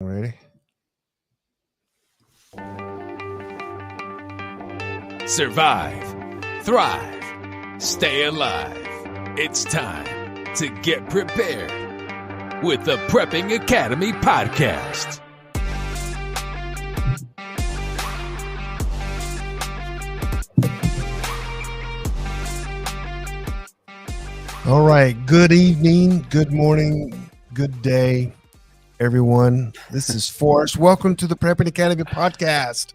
Ready? Survive, thrive, stay alive. It's time to get prepared with the Prepping Academy podcast. All right. Good evening, good morning, good day, everyone. This is Forrest. Welcome to the Prepping Academy podcast.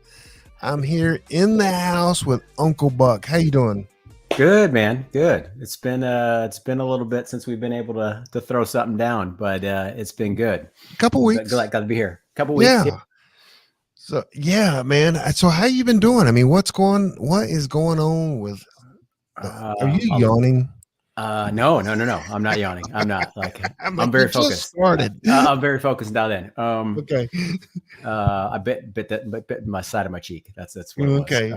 I'm here in the house with Uncle Buck. How you doing? Good, man. Good. It's been a little bit since we've been able to throw something down, but it's been good. Couple weeks. Glad to be here. Couple weeks. Yeah. So yeah, man. So how you been doing? I mean, what is going on with? Are you yawning? No. I'm not yawning. I'm not. I'm very focused. Started. I'm very focused now. Then. Okay. I bit my side of my cheek. That's what it was. Okay.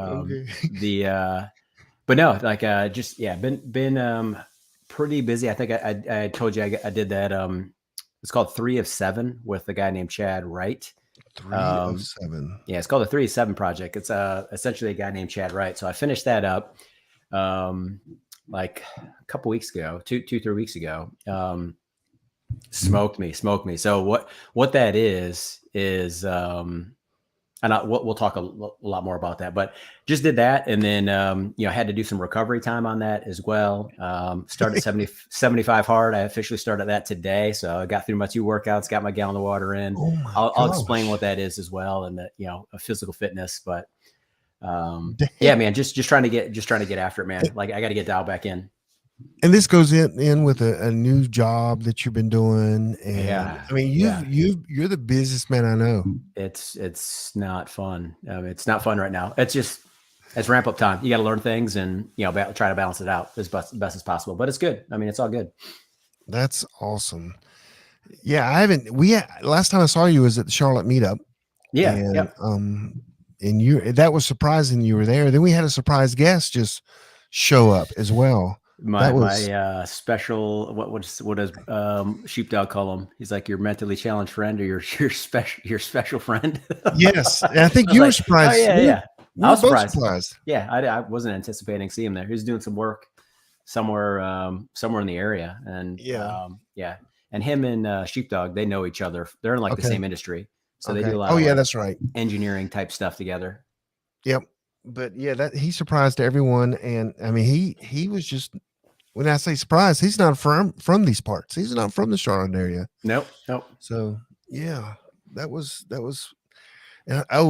But no, been pretty busy. I think I told you I did that. It's called 3 of 7 with a guy named Chad Wright. 3 of 7. Yeah, it's called the 3 of 7 project. It's essentially a guy named Chad Wright. So I finished that up like a couple weeks ago, 2-3 weeks ago. Smoked me. So what that is and we'll talk a lot more about that, but just did that. And then, had to do some recovery time on that as well. Started 75 hard. I officially started that today. So I got through my 2 workouts, got my gallon of water in. I'll explain what that is as well. And that, a physical fitness, but yeah, man, just trying to get after it, man. Like I got to get dialed back in. And this goes in with a new job that you've been doing. And yeah. I mean, you're the businessman I know. It's not fun. It's not fun right now. It's ramp up time. You got to learn things and, try to balance it out as best as possible, but it's good. I mean, it's all good. That's awesome. Yeah. Last time I saw you was at the Charlotte meetup. Yeah. And, and that was surprising you were there. Then we had a surprise guest just show up as well. My special, what does Sheepdog call him? He's like your mentally challenged friend or your special friend. Yes, I think you were surprised. Oh, yeah. I was surprised. Yeah, I wasn't anticipating seeing him there. He was doing some work somewhere in the area, and and him and Sheepdog, they know each other. They're in the same industry, so they do a lot. Oh yeah, that's right. Engineering type stuff together. Yep. But yeah, that he surprised everyone, and I mean, he was just. When I say surprised, he's not from these parts. He's not from the Charlotte area. Nope. So yeah, that was.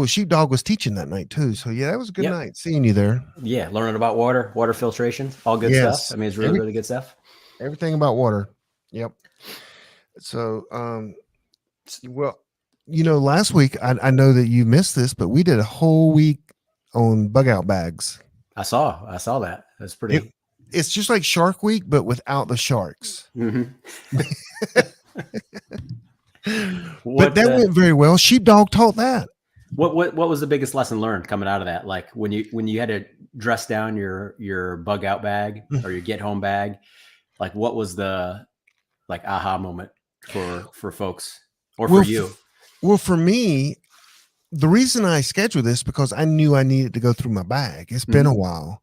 Sheepdog was teaching that night too. So yeah, that was a good night seeing you there. Yeah, learning about water filtration, all good stuff. I mean, it's really good stuff. Everything about water. Yep. So well, last week I know that you missed this, but we did a whole week on bug out bags. I saw that. That's pretty. It's just like Shark Week, but without the sharks. Mm-hmm. But that went very well. Sheepdog taught that. What was the biggest lesson learned coming out of that? Like when you had to dress down your bug out bag or your get home bag, like what was the aha moment for folks or for you? Well, for me, the reason I scheduled this because I knew I needed to go through my bag. It's been a while.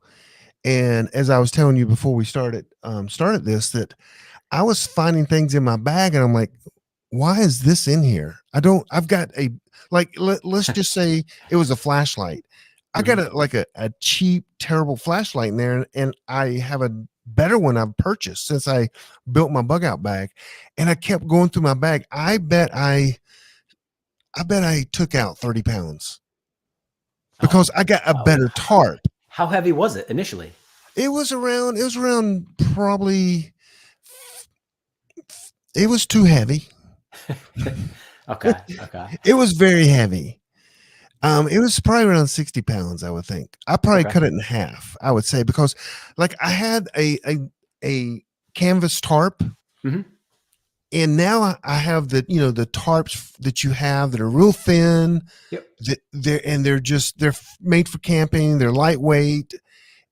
And as I was telling you before we started this, that I was finding things in my bag and I'm like, why is this in here? I've got let's just say it was a flashlight. I got a cheap, terrible flashlight in there. And I have a better one I've purchased since I built my bug out bag. And I kept going through my bag. I bet I took out 30 pounds because I got a better tarp. How heavy was it initially? It was around probably, it was too heavy. Okay. It was very heavy. It was probably around 60 pounds, I would think. I probably cut it in half, I would say, because I had a canvas tarp. Mm-hmm. And now I have the tarps that you have that are real thin. Yep. They're made for camping. They're lightweight,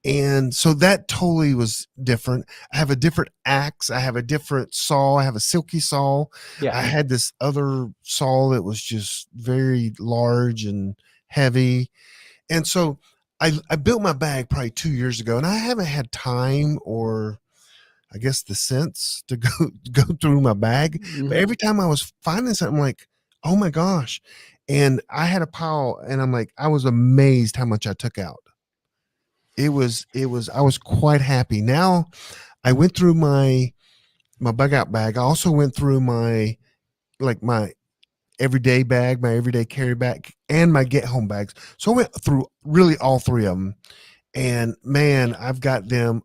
And so that totally was different. I have a different axe. I have a different saw. I have a silky saw. Yeah. I had this other saw that was just very large and heavy. And so I built my bag probably 2 years ago, and I haven't had time or I guess the sense to go through my bag. But Mhm. every time I was finding something, like, oh my gosh. And I had a pile, and I'm like, I was amazed how much I took out. I was quite happy. Now I went through my bug out bag. I also went through my everyday bag, my everyday carry bag, and my get home bags. So I went through really all three of them. And man, I've got them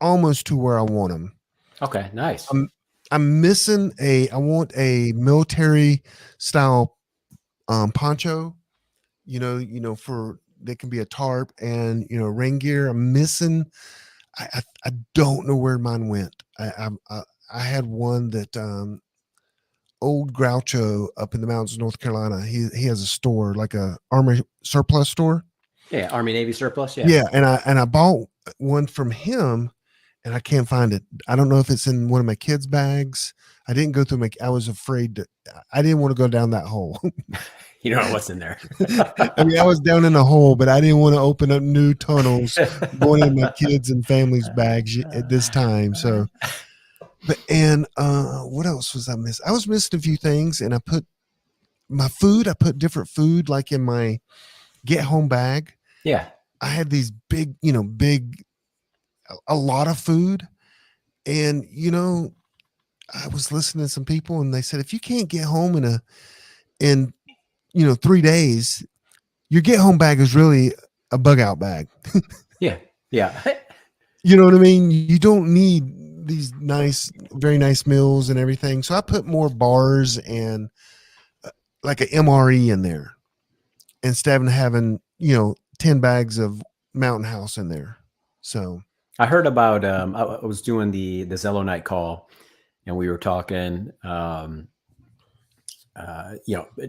almost to where I want them. Okay, nice. I'm missing I want a military style poncho, for they can be a tarp and rain gear. I'm missing. I don't know where mine went. I had one that old Groucho up in the mountains of North Carolina. He has a store, like a army surplus store. Yeah, Army Navy surplus. Yeah. Yeah, and I bought one from him, and I can't find it. I don't know if it's in one of my kids' bags. I didn't go through I was afraid to. I didn't want to go down that hole. You don't know what's in there. I mean, I was down in a hole, but I didn't want to open up new tunnels going in my kids' and families' bags at this time. So, and what else was I missing? I was missing a few things, and I put my food. I put different food, like in my get home bag. Yeah. I had these big, a lot of food, and I was listening to some people, and they said if you can't get home in 3 days, your get home bag is really a bug out bag. Yeah. Yeah. You know what I mean? You don't need these very nice meals and everything. So I put more bars and like an MRE in there instead of having, 10 bags of Mountain House in there. So I heard about, I was doing the Zello night call, and we were talking,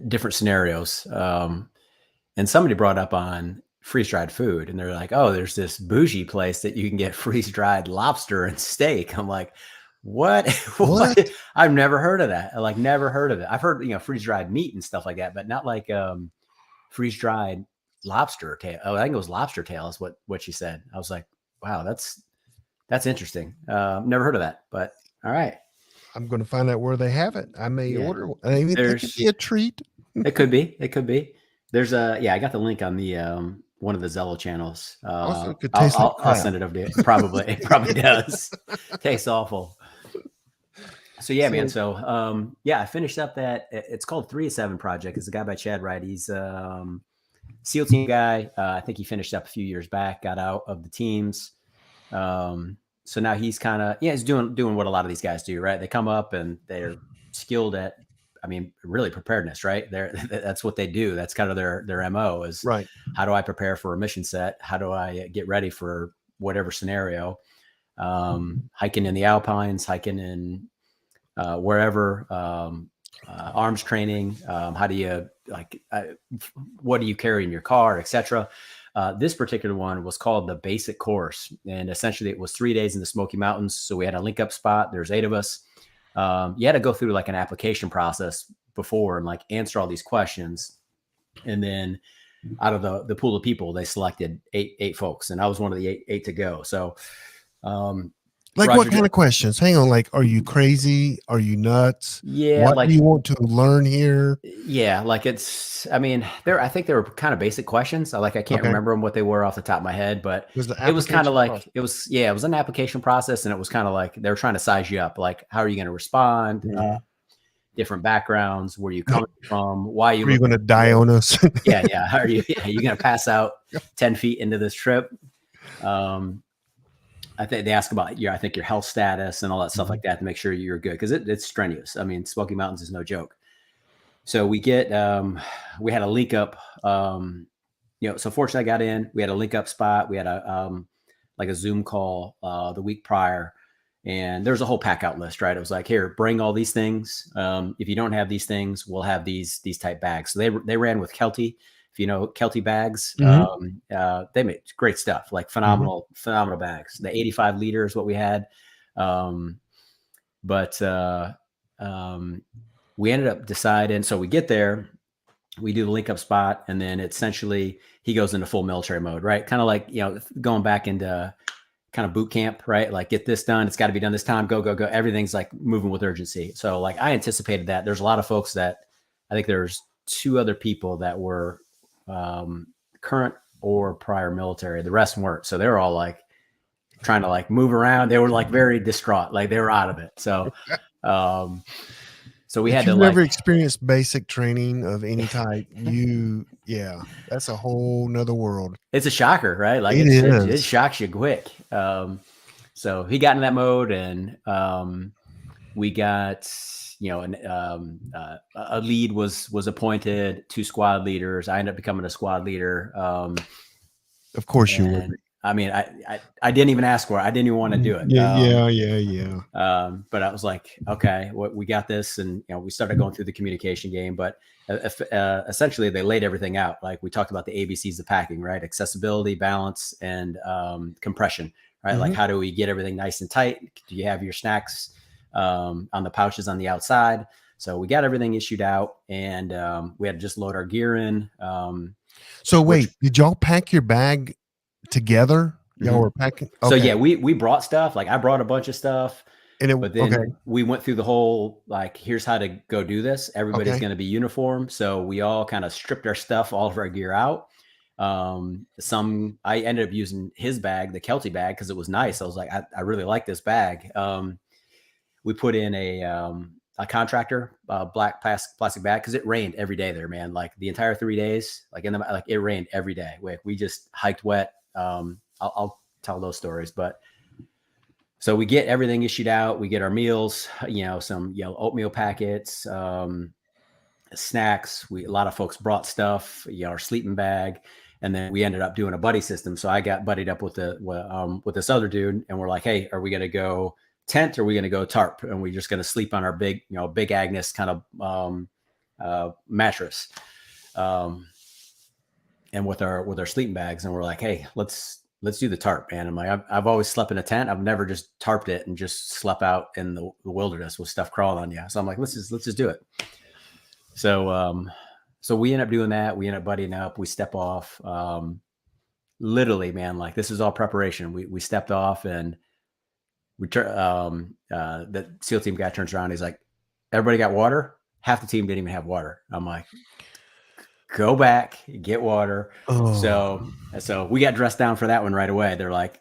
different scenarios. And somebody brought up on freeze dried food, and they're like, "Oh, there's this bougie place that you can get freeze dried lobster and steak." I'm like, "What? What? I've never heard of that. Like, never heard of it. I've heard freeze dried meat and stuff like that, but not like freeze dried lobster tail. Oh, I think it was lobster tail is what she said. I was like, wow, that's interesting. Never heard of that, but all right. I'm going to find out where they have it. I may order one. I mean, it could be a treat. It could be. It could be. There's I got the link on the one of the Zello channels. Also, it could taste like crap. I'll send it over to you. Probably. It probably does. Tastes awful. So yeah, man. So I finished up that. It's called 3 of 7 Project. It's a guy by Chad Wright. He's SEAL team guy. I think he finished up a few years back, got out of the teams. So now he's kind of, he's doing what a lot of these guys do, right? They come up and they're skilled at, really preparedness, right? That's what they do. That's kind of their MO is, right. How do I prepare for a mission set? How do I get ready for whatever scenario? Hiking in the Alpines, hiking in wherever, arms training. How do you what do you carry in your car, etc. This particular one was called the basic course. And essentially it was 3 days in the Smoky Mountains. So we had a link up spot. There's 8 of us. You had to go through like an application process before and like answer all these questions. And then out of the pool of people, they selected eight folks. And I was one of the eight to go. So, like Roger, what kind of questions? Hang on. Like, are you crazy? Are you nuts? Yeah. What do you want to learn here? Yeah. Like I think they were kind of basic questions. I can't remember them what they were off the top of my head, but it was kind of like, it was an application process. And it was kind of like, they were trying to size you up. Like, how are you going to respond? Yeah. Different backgrounds, where you coming from, why are you going to die on us? Yeah. How are you? Yeah, you're going to pass out 10 feet into this trip. I think they ask about your health status and all that stuff like that to make sure you're good. Cause it's strenuous. Smoky Mountains is no joke. So we had a link up, so fortunately I got in, we had a link up spot. We had a Zoom call, the week prior, and there's a whole pack out list, right? It was like, here, bring all these things. If you don't have these things, we'll have these type bags. So they ran with Kelty if you know Kelty bags, Mhm. they make great stuff, like phenomenal bags. The 85 liter is what we had. But we ended up deciding, so we get there, we do the link up spot, and then essentially he goes into full military mode, right? Kind of like, going back into kind of boot camp, right? Like, get this done. It's got to be done this time. Go, go, go. Everything's like moving with urgency. So like I anticipated that. There's a lot of folks that I think there's 2 other people that were current or prior military. The rest weren't. So they were all like trying to like move around. They were like very distraught. Like they were out of it. So, so we If had you've to never like, experienced basic training of any type, that's a whole nother world. it's a shocker, right? Like It it is. shocks you quick. So he got in that mode, and we got, a lead was appointed, 2 squad leaders. I ended up becoming a squad leader. Of course you would. I mean, I didn't even ask for it. I didn't even want to do it. Yeah. But I was like, okay, we got this. And, we started going through the communication game, but essentially they laid everything out. Like we talked about the ABCs of packing, right? Accessibility, balance, and compression, right? Like, how do we get everything nice and tight? Do you have your snacks on the pouches on the outside? So we got everything issued out, and we had to just load our gear in. So wait, did y'all pack your bag together? Y'all were packing. Okay. So yeah, we brought stuff. Like I brought a bunch of stuff, but then we went through the whole, like, here's how to go do this. Everybody's going to be uniform. So we all kind of stripped our stuff, all of our gear out. I ended up using his bag, the Kelty bag, because it was nice. I was like, I really like this bag. We put in a contractor black plastic bag because it rained every day there, man. Like the entire 3 days, like it rained every day. We just hiked wet. I'll tell those stories, but so we get everything issued out. We get our meals, some oatmeal packets, snacks. A lot of folks brought stuff, our sleeping bag, and then we ended up doing a buddy system. So I got buddied up with with this other dude, and we're like, hey, are we gonna go tent or are we gonna go tarp? And we're just gonna sleep on our big Agnes kind of mattress, and with our sleeping bags. And we're like, hey, let's do the tarp, man. I'm like, I've always slept in a tent. I've never just tarped it and just slept out in the wilderness with stuff crawling on you. So I'm like, let's just do it. So, so we end up doing that. We end up buddying up. We step off. Literally, man, like this is all preparation. We stepped off, and the SEAL team guy turns around. He's like, everybody got water? Half the team didn't even have water. I'm like, go back, get water. So we got dressed down for that one right away. They're like,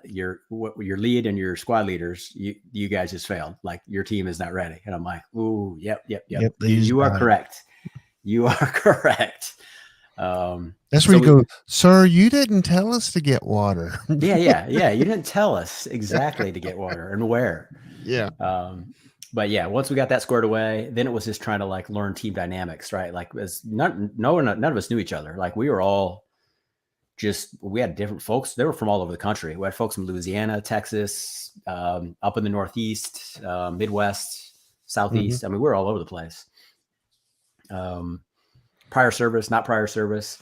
your lead and your squad leaders, you guys just failed. Like your team is not ready. And I'm like, ooh, yep. You are correct. You are correct. That's where you go, sir, you didn't tell us to get water. Yeah. You didn't tell us exactly to get water and where. Yeah. But yeah, once we got that squared away, then it was just trying to like learn team dynamics, right? Like none of us knew each other. Like we were all we had different folks. They were from all over the country. We had folks from Louisiana, Texas, up in the Northeast, Midwest, Southeast. I mean, we were all over the place. Prior service, not prior service.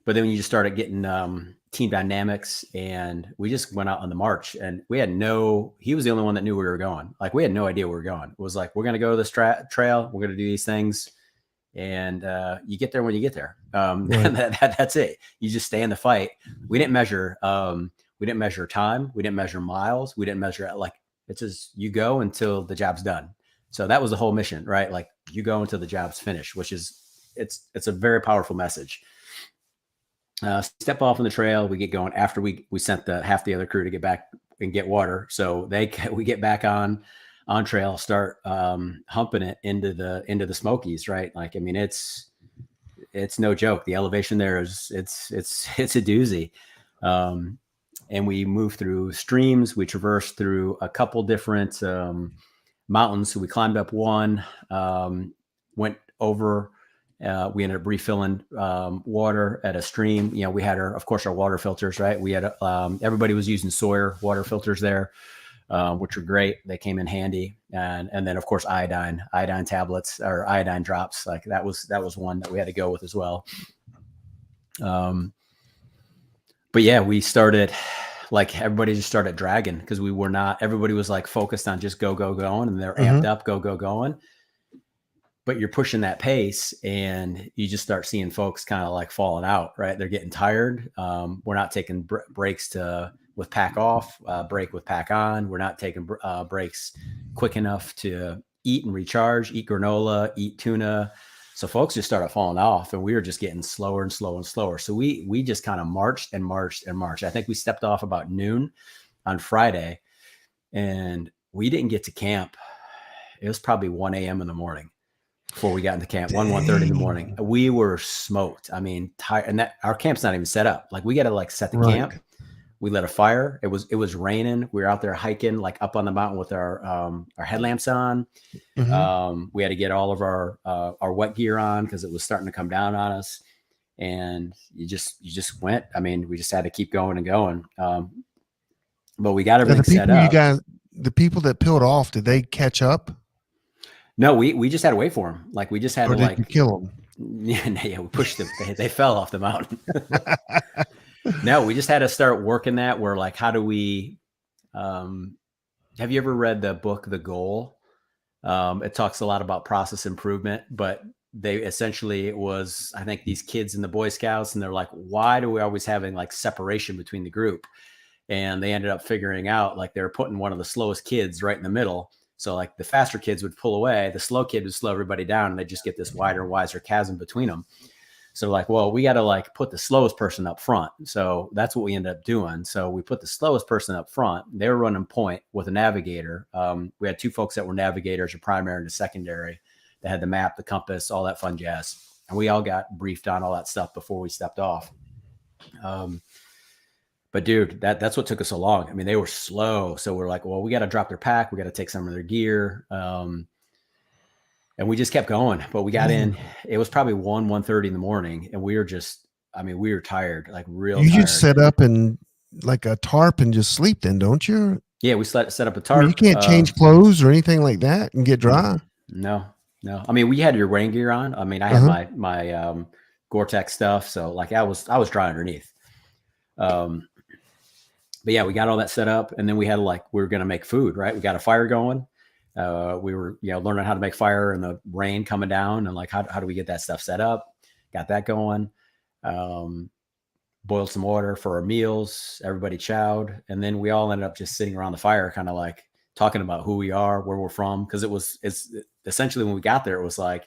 But then when you just started getting team dynamics, and we just went out on the march, and he was the only one that knew where we were going. Like we had no idea where we were going. It was like, we're going to go this trail. We're going to do these things. And you get there when you get there. That's it. You just stay in the fight. We didn't measure time. We didn't measure miles. We didn't measure it's just, you go until the job's done. So that was the whole mission, right? Like you go until the job's finished, which is, it's a very powerful message. Step off on the trail. We get going after we sent half the other crew to get back and get water. So we get back on trail, start humping it into the Smokies, right? Like, I mean, it's no joke. The elevation there is it's a doozy. And we move through streams. We traverse through a couple different mountains. So we climbed up one, went over. We ended up refilling water at a stream. We had our water filters, right? We had everybody was using Sawyer water filters there, which were great. They came in handy, and then of course iodine tablets or iodine drops. Like that was one that we had to go with as well. But yeah, we started, like, everybody just started dragging because everybody was like focused on just go going, and they're amped up, go going. But you're pushing that pace, and you just start seeing folks kind of like falling out, right? They're getting tired. We're not taking breaks with pack off, break with pack on. We're not taking breaks quick enough to eat and recharge, eat granola, eat tuna. So folks just started falling off, and we were just getting slower and slower and slower. So we just kind of marched and marched and marched. I think we stepped off about noon on Friday, and we didn't get to camp. It was probably 1 a.m. in the morning before we got into camp. 1:30 in the morning. We were smoked. I mean, tired, and our camp's not even set up. Like, we got to like set the camp. We lit a fire. It was raining. We were out there hiking, like up on the mountain with our headlamps on. We had to get all of our wet gear on because it was starting to come down on us. And you just went. I mean, we just had to keep going and going. But we got everything set up. The people that peeled off, did they catch up? No, we just had to wait for them. Like, we just had to you kill them. Yeah, we pushed them. They fell off the mountain. No, we just had to start working that. We're like, how do we? Have you ever read the book The Goal? It talks a lot about process improvement, but it was, I think, these kids in the Boy Scouts, and they're like, why do we always having like separation between the group? And they ended up figuring out, like, they were putting one of the slowest kids right in the middle. So like the faster kids would pull away, the slow kid would slow everybody down, and they just get this wider, wiser chasm between them. So like, well, we got to like put the slowest person up front. So that's what we ended up doing. So we put the slowest person up front. They were running point with a navigator. We had two folks that were navigators, a primary and a secondary, that had the map, the compass, all that fun jazz. And we all got briefed on all that stuff before we stepped off. But dude, that's what took us so long. I mean, they were slow. So we're like, well, we got to drop their pack. We got to take some of their gear. And we just kept going, but we got in. It was probably 1:30 in the morning, and we were tired, like real tired. You just set up in like a tarp and just sleep then, don't you? Yeah, we set up a tarp. I mean, you can't change clothes or anything like that and get dry. No. I mean, we had your rain gear on. I mean, I had my Gore-Tex stuff, so like I was dry underneath. But yeah, we got all that set up, and then we were going to make food, right? We got a fire going. We were, learning how to make fire in the rain coming down, and like, how do we get that stuff set up? Got that going. Boiled some water for our meals. Everybody chowed. And then we all ended up just sitting around the fire, kind of like talking about who we are, where we're from. Cause it's essentially, when we got there, it was like,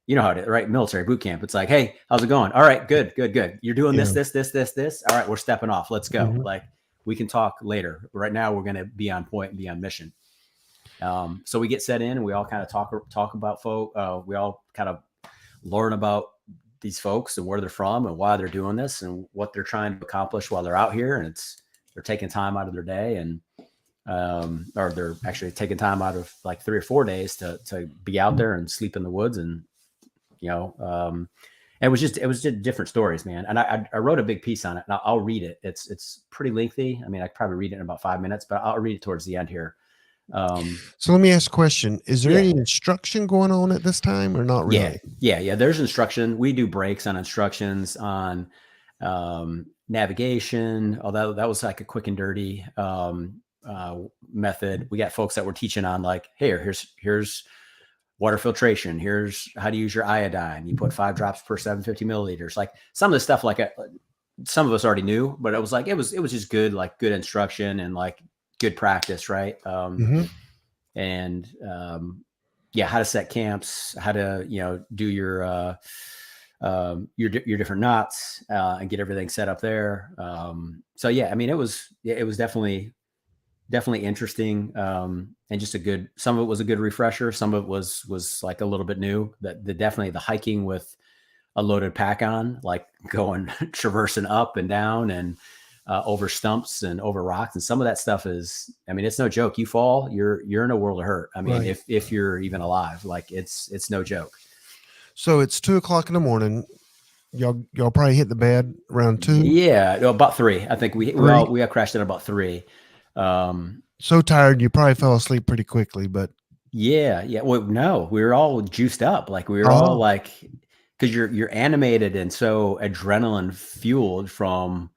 you know how to, right? Military boot camp. It's like, hey, how's it going? All right, good. You're doing this. All right, we're stepping off. Let's go. Like, we can talk later. Right now, we're going to be on point and be on mission. So we get set in, and we all kind of talk about folk. We all kind of learn about these folks and where they're from and why they're doing this and what they're trying to accomplish while they're out here. And they're taking time out of their day, and or they're actually taking time out of like 3 or 4 days to be out there and sleep in the woods. And it was just different stories, man. And I wrote a big piece on it, and I'll read it. It's pretty lengthy. I mean, I could probably read it in about 5 minutes, but I'll read it towards the end here. So let me ask a question. Is there any instruction going on at this time, or not really? Yeah. There's instruction. We do breaks on instructions on navigation, although that was like a quick and dirty method. We got folks that were teaching on like, hey, here's water filtration. Here's how to use your iodine. You put 5 drops per 750 milliliters. Like, some of the stuff, like some of us already knew, but it was like, it was just good, like good instruction and like good practice. Right. And how to set camps, how to, do your different knots, and get everything set up there. So yeah, I mean, it was definitely interesting. And just some of it was a good refresher. Some of it was like a little bit new. Definitely the hiking with a loaded pack on, like going traversing up and down and over stumps and over rocks, and some of that stuff is, I mean, it's no joke. You fall, you're in a world of hurt. I mean, right. if you're even alive, like it's no joke. So it's 2:00 in the morning. Y'all probably hit the bed around 2. Yeah, about 3. I think we got crashed at about 3. So tired, you probably fell asleep pretty quickly, but yeah. Well, no, we were all juiced up. Like, we were all like, because you're animated and so adrenaline fueled from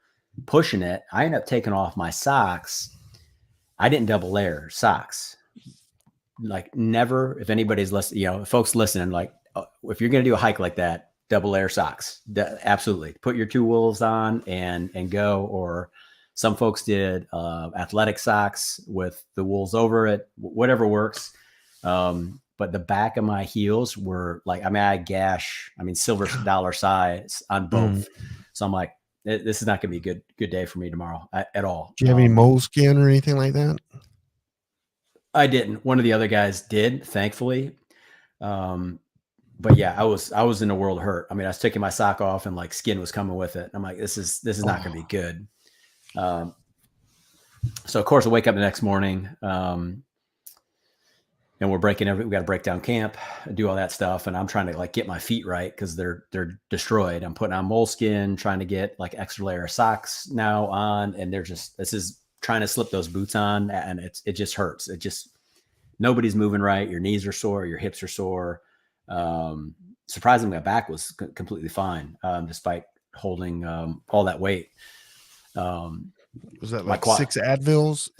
pushing it. I ended up taking off my socks. I didn't double layer socks. Like never, if anybody's listening, folks listening, like if you're going to do a hike like that, double layer socks, absolutely put your 2 wools on and go. Or some folks did athletic socks with the wools over it, whatever works. But the back of my heels were like, I gash, silver dollar size on both. So I'm like, this is not going to be a good day for me tomorrow at all. Do you have any moleskin or anything like that? I didn't. One of the other guys did, thankfully. But yeah, I was in a world of hurt. I was taking my sock off and like skin was coming with it. I'm like, this is not going to be good. So of course I wake up the next morning, and we're we got to break down camp, do all that stuff. And I'm trying to like get my feet right, cause they're destroyed. I'm putting on moleskin, trying to get like extra layer of socks now on. And this is trying to slip those boots on, and it just hurts. Nobody's moving right. Your knees are sore, your hips are sore. Surprisingly, my back was completely fine, despite holding all that weight. Was that like 6 Advils?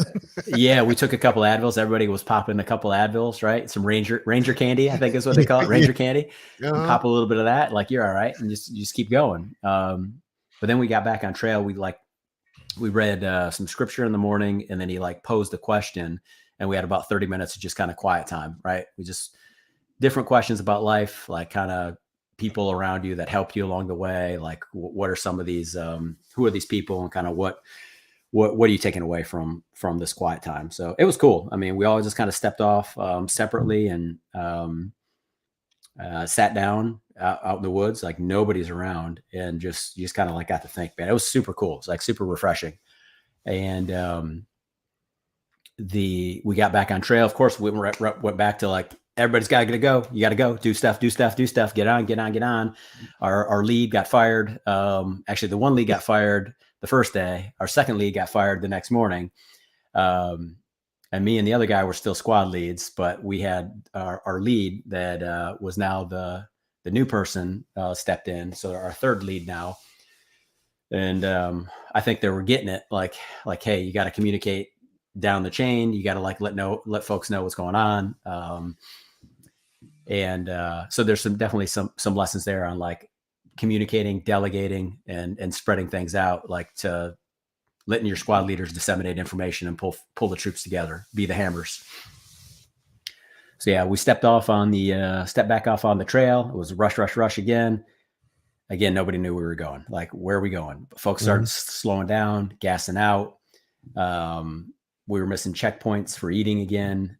Yeah, we took a couple Advils. Everybody was popping a couple Advils, right? Some Ranger candy, I think is what they call it, Ranger candy. Pop a little bit of that, like you're all right, and just keep going. But then we got back on trail. We read some scripture in the morning, and then he like posed a question, and we had about 30 minutes of just kind of quiet time, right? We just different questions about life, like kind of people around you that helped you along the way. Like what are some of these, who are these people, and kind of what are you taking away from this quiet time? So it was cool. We all just kind of stepped off separately and sat down out in the woods, like nobody's around, and you just kind of like got to think, man, it was super cool. It's like super refreshing. And we got back on trail. Of course, we went back to like, everybody's got to go. You got to go do stuff, get on. Our lead got fired. Actually, the one lead got fired the first day. Our second lead got fired the next morning. And me and the other guy were still squad leads, but we had our lead that was now the new person stepped in. So our third lead now. And I think they were getting it like, hey, you got to communicate down the chain. You got to like let folks know what's going on. So there's definitely some lessons there on like communicating, delegating, and spreading things out, like to letting your squad leaders disseminate information and pull the troops together, be the hammers. So yeah, we stepped back off on the trail. It was rush again. Again, nobody knew where we were going. Like, where are we going? But folks started slowing down, gassing out. We were missing checkpoints for eating again.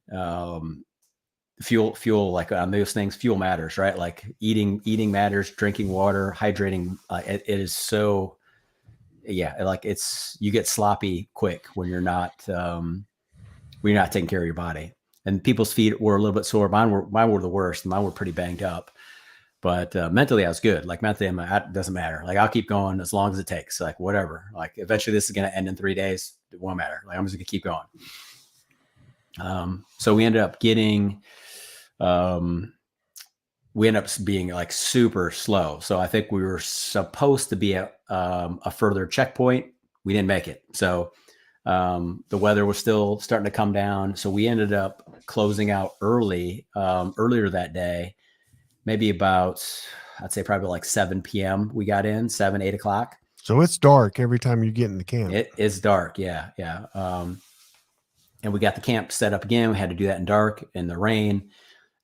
Fuel, like on those things, fuel matters, right? Like eating matters, drinking water, hydrating. It is so, yeah, like you get sloppy quick when you're not taking care of your body. And people's feet were a little bit sore. Mine were the worst. Mine were pretty banged up. But mentally, I was good. Like mentally, it doesn't matter. Like I'll keep going as long as it takes. Like whatever. Like eventually, this is going to end in 3 days. It won't matter. Like I'm just going to keep going. So we ended up getting. We ended up being like super slow. So I think we were supposed to be at a further checkpoint. We didn't make it. So the weather was still starting to come down. So we ended up closing out earlier that day. Maybe about, I'd say probably like 7 p.m. we got in, 7, 8 o'clock. So it's dark every time you get in the camp. It is dark. Yeah. And we got the camp set up again. We had to do that in dark, in the rain,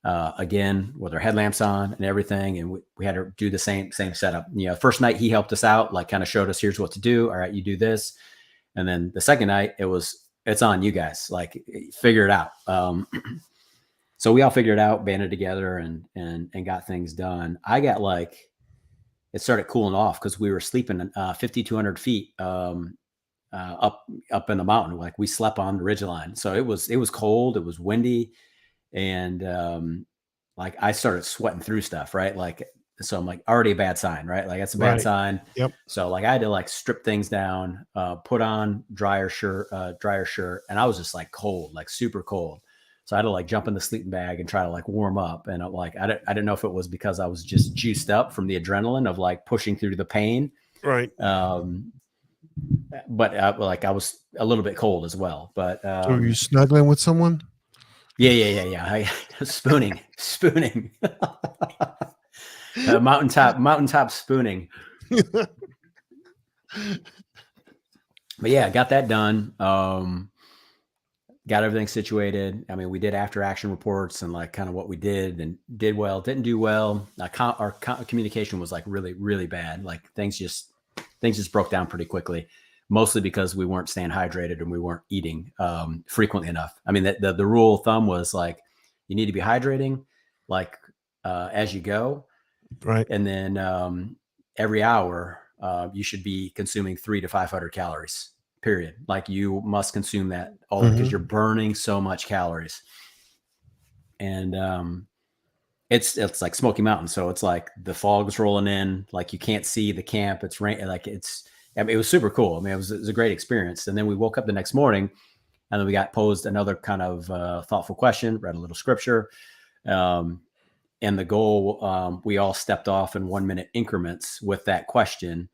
again, with our headlamps on and everything. And we had to do the same setup. First night he helped us out, like kind of showed us, here's what to do. All right, you do this. And then the second night it's on you guys, like figure it out. So we all figured it out, banded together and got things done. I got it started cooling off because we were sleeping 5,200 feet up in the mountain. Like we slept on the ridgeline. So it was cold, it was windy. And like I started sweating through stuff, right? Like, so I'm like already a bad sign, right? Like that's a bad sign. Yep. So like I had to like strip things down, put on drier shirt. And I was just like cold, like super cold. So I had to like jump in the sleeping bag and try to like warm up. And I'm like, I didn't know if it was because I was just juiced up from the adrenaline of like pushing through the pain. Right. But like I was a little bit cold as well. But So were you snuggling with someone? yeah. Spooning. Mountaintop spooning. But yeah, got that done. Got everything situated. I mean, we did after action reports and like kind of what we did and did well, didn't do well. Our communication was like really, really bad. Like things just broke down pretty quickly, mostly because we weren't staying hydrated and we weren't eating frequently enough. I mean, the rule of thumb was like, you need to be hydrating like as you go. Right. And then every hour, you should be consuming 300 to 500 calories. Period. Like you must consume that all because you're burning so much calories. And it's like Smoky Mountains, so it's like the fog's rolling in, like you can't see the camp. It's rain, like it was super cool. I mean, it was a great experience. And then we woke up the next morning, and then we got posed another kind of thoughtful question, read a little scripture, and the goal, we all stepped off in 1 minute increments with that question.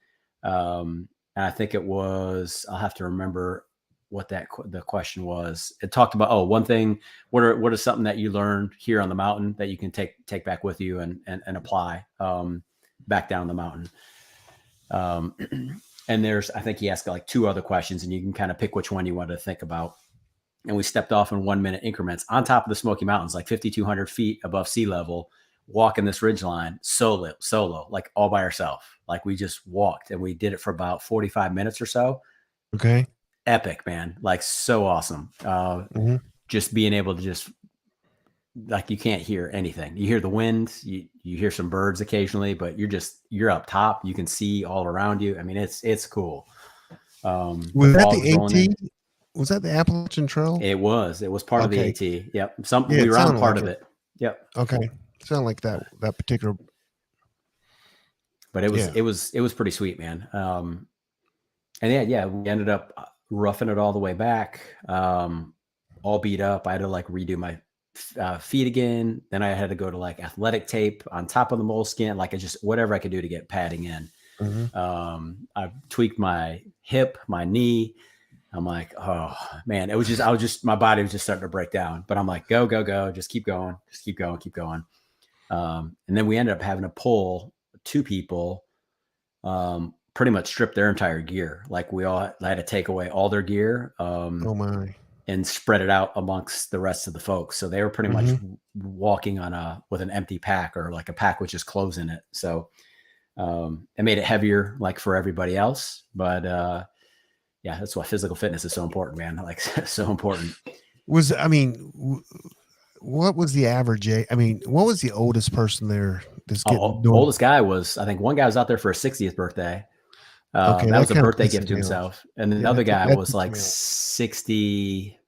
And I think it was, I'll have to remember what the question was. It talked about, one thing, what is something that you learned here on the mountain that you can take back with you and apply back down the mountain. And I think he asked like 2 other questions, and you can kind of pick which one you want to think about. And we stepped off in 1 minute increments on top of the Smoky Mountains, like 5,200 feet above sea level, walking this ridge line solo, like all by ourselves. Like we just walked, and we did it for about 45 minutes or so. Okay. Epic, man. Like so awesome. Just being able to just like, you can't hear anything. You hear the wind, you hear some birds occasionally, but you're up top. You can see all around you. I mean, it's cool. Was that the AT? Was that the Appalachian Trail? It was part of the AT. Yep. We were on part of it. Yep. Okay. Sound like that particular. But it was pretty sweet, man. And yeah, we ended up roughing it all the way back, all beat up. I had to like redo my feet again. Then I had to go to like athletic tape on top of the moleskin, like whatever I could do to get padding in. I tweaked my hip, my knee. I'm like, oh man, my body was just starting to break down. But I'm like, go, just keep going. And then we ended up having to pull 2 people, pretty much strip their entire gear. Like I had to take away all their gear, and spread it out amongst the rest of the folks. So they were pretty much walking with an empty pack, or like a pack with just clothes in it. So it made it heavier, like for everybody else. But yeah, that's why physical fitness is so important, man. Like so important. What was the average age? I mean, what was the oldest person there? Oldest guy was, I think one guy was out there for his 60th birthday. That was a birthday gift to himself. And the other guy was like 60.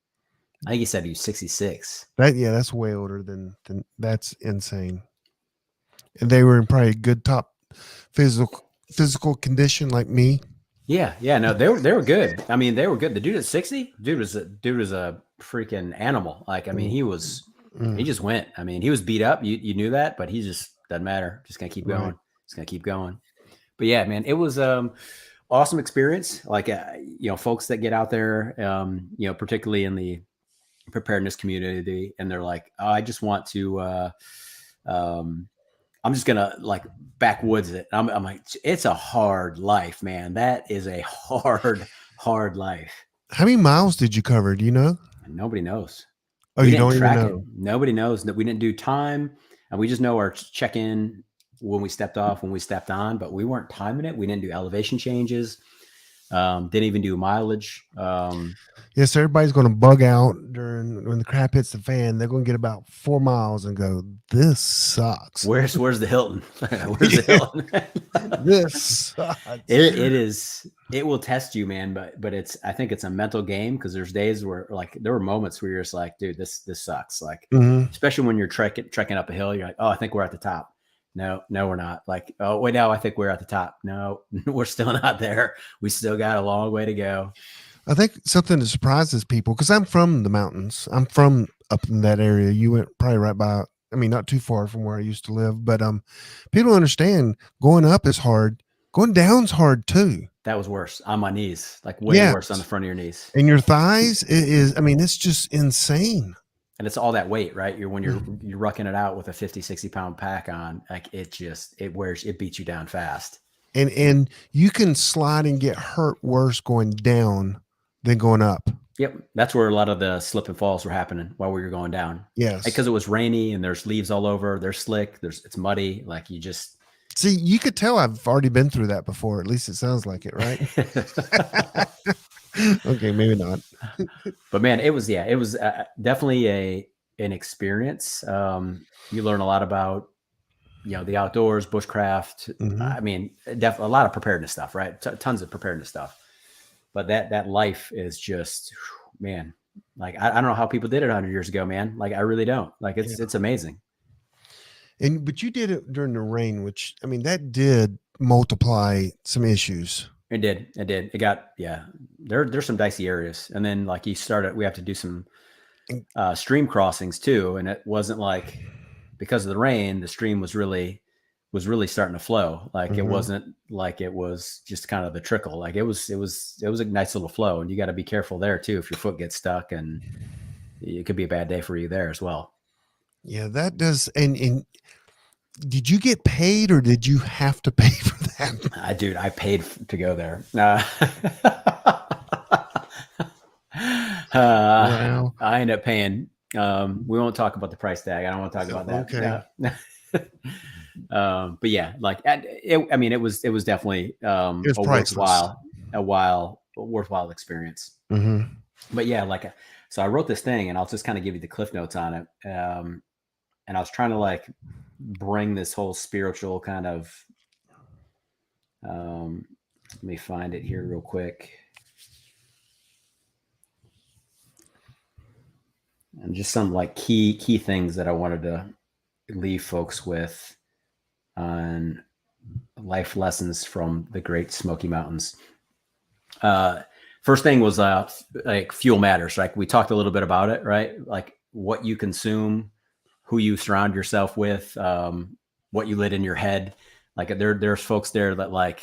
I think he said he was 66. That's way older than that's insane. And they were in probably good top physical condition like me. Yeah. No, they were good. I mean, they were good. The dude at 60, dude was a freaking animal. Like, I mean, he just went. I mean, he was beat up. You knew that, but he just doesn't matter. Just gonna keep going. Right. Just gonna keep going. But yeah, man, it was awesome experience. Like, folks that get out there, particularly in the preparedness community, and they're like, oh, I just want to, I'm just gonna like backwoods it. I'm like, it's a hard life, man. That is a hard life. How many miles did you cover? Do you know? Nobody knows. Oh, you don't even know? Nobody knows. That we didn't do time, and we just know our check-in when we stepped off, when we stepped on, but we weren't timing it. We didn't do elevation changes. Didn't even do mileage. Yes, everybody's going to bug out when the crap hits the fan. They're going to get about 4 miles and go, "This sucks." Where's the Hilton? Where's the Hilton? This sucks. It will test you, man. But I think it's a mental game, because there's days where like there were moments where you're just like, dude, this sucks. Like, especially when you're trekking up a hill, you're like, oh, I think we're at the top. No, we're not. Like, oh, wait, now I think we're at the top. No, we're still not there. We still got a long way to go. I think something that surprises people, because I'm from the mountains. I'm from up in that area. You went probably right by. I mean, not too far from where I used to live, but people understand going up is hard. Going down's hard too. That was worse on my knees, like way worse on the Yes, front of your knees. and your thighs it is. I mean, it's just insane. And it's all that weight, right? When you're Mm. rucking it out with a 50, 60 pound pack on, like it beats you down fast. And you can slide and get hurt worse going down than going up. Yep. That's where a lot of the slip and falls were happening while we were going down. Yes, Because it was rainy and there's leaves all over. They're slick. It's muddy. Like you just. see, you could tell I've already been through that before. At least it sounds like it, right? Okay, maybe not. But man, it was definitely an experience. You learn a lot about the outdoors, bushcraft. Mhm. I mean, definitely a lot of preparedness stuff, right? Tons of preparedness stuff. But that life is just, man. Like I don't know how people did it 100 years ago, man. Like I really don't. Like it's amazing. But you did it during the rain, which I mean that did multiply some issues. It did. It got there's some dicey areas, and then like we have to do some stream crossings too, and it wasn't like because of the rain, the stream was really starting to flow. Like it wasn't like it was just kind of the trickle. Like it was a nice little flow, and you got to be careful there too if your foot gets stuck, and it could be a bad day for you there as well. Yeah, that does. And did you get paid or did you have to pay for that? Dude, I paid to go there. Wow. I ended up paying. We won't talk about the price tag. I don't want to talk about that. Okay. But yeah, like it was definitely It was a worthwhile experience. Mm-hmm. But yeah, like so I wrote this thing, and I'll just kind of give you the cliff notes on it. And I was trying to like bring this whole spiritual kind of. Let me find it here real quick. And just some like key things that I wanted to leave folks with on life lessons from the Great Smoky Mountains. First thing was like fuel matters. Like we talked a little bit about it, right? Like what you consume, who you surround yourself with, what you lit in your head. Like there's folks there that like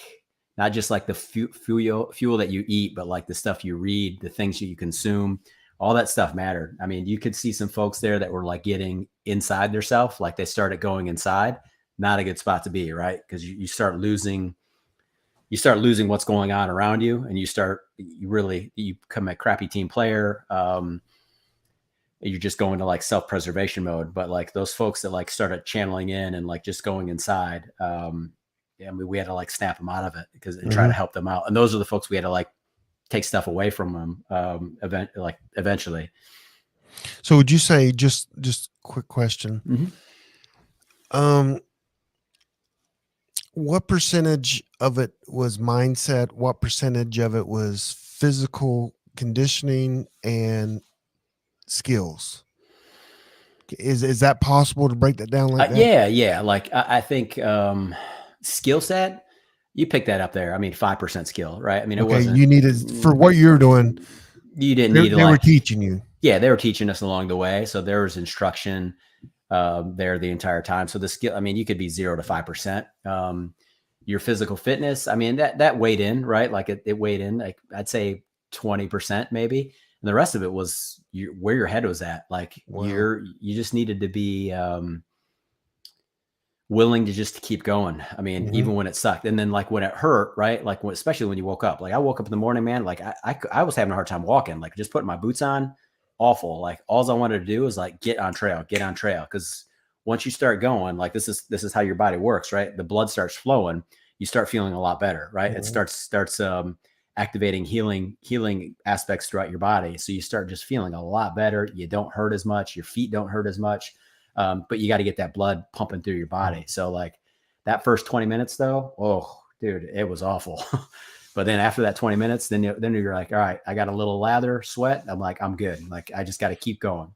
not just like the fuel that you eat, but like the stuff you read, the things that you consume. All that stuff mattered. I mean, you could see some folks there that were like getting inside themselves, like they started going inside. Not a good spot to be, right? Because you start losing what's going on around you, and you become a crappy team player. You're just going to like self-preservation mode. But like those folks that like started channeling in and like just going inside, I mean, we had to like snap them out of it and try to help them out. And those are the folks we had to like take stuff away from them eventually. So would you say just quick question? What percentage of it was mindset? What percentage of it was physical conditioning and skills? Is that possible to break that down like that? Yeah. Like I think skill set, you pick that up there. I mean, 5% skill, right? I mean, it wasn't. You needed for what you're doing. You didn't need. They were teaching you. Yeah, they were teaching us along the way. So there was instruction there the entire time. So the skill, I mean, you could be 0 to 5%. Your physical fitness, I mean, that weighed in, right? Like it weighed in, like I'd say 20% maybe. And the rest of it was where your head was at. Like Wow. you just needed to be willing to just keep going. I mean, even when it sucked. And then like when it hurt, right? Like especially when you woke up, like I woke up in the morning, man, like I was having a hard time walking, like just putting my boots on, awful. Like all I wanted to do is like get on trail. Cause once you start going, like this is how your body works, right? The blood starts flowing. You start feeling a lot better, right? It starts activating healing aspects throughout your body. So you start just feeling a lot better. You don't hurt as much. Your feet don't hurt as much. But you got to get that blood pumping through your body. So like that first 20 minutes though, oh dude, it was awful. But then after that 20 minutes, then you're like, all right, I got a little lather, sweat. I'm like, I'm good. Like, I just got to keep going.